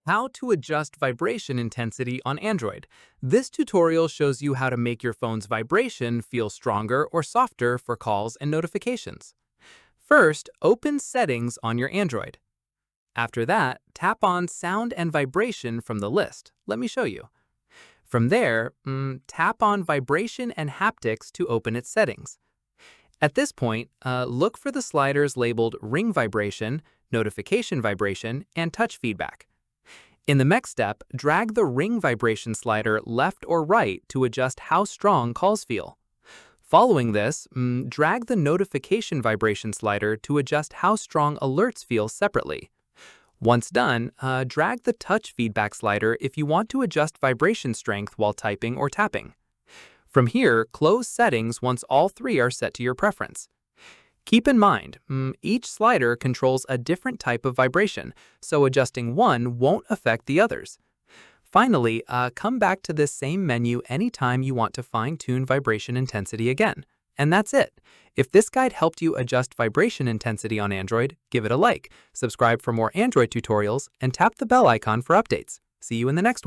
How to adjust vibration intensity on Android. This tutorial shows you how to make your phone's vibration feel stronger or softer for calls and notifications. First, open Settings on your Android. After that, tap on Sound and Vibration from the list. Let me show you. From there, tap on Vibration and Haptics to open its settings. At this point, look for the sliders labeled Ring Vibration, Notification Vibration, and Touch Feedback. In the next step, drag the ring vibration slider left or right to adjust how strong calls feel. Following this, drag the notification vibration slider to adjust how strong alerts feel separately. Once done, drag the touch feedback slider if you want to adjust vibration strength while typing or tapping. From here, close settings once all three are set to your preference. Keep in mind, each slider controls a different type of vibration, so adjusting one won't affect the others. Finally, come back to this same menu anytime you want to fine-tune vibration intensity again. And that's it. If this guide helped you adjust vibration intensity on Android, give it a like, subscribe for more Android tutorials, and tap the bell icon for updates. See you in the next one.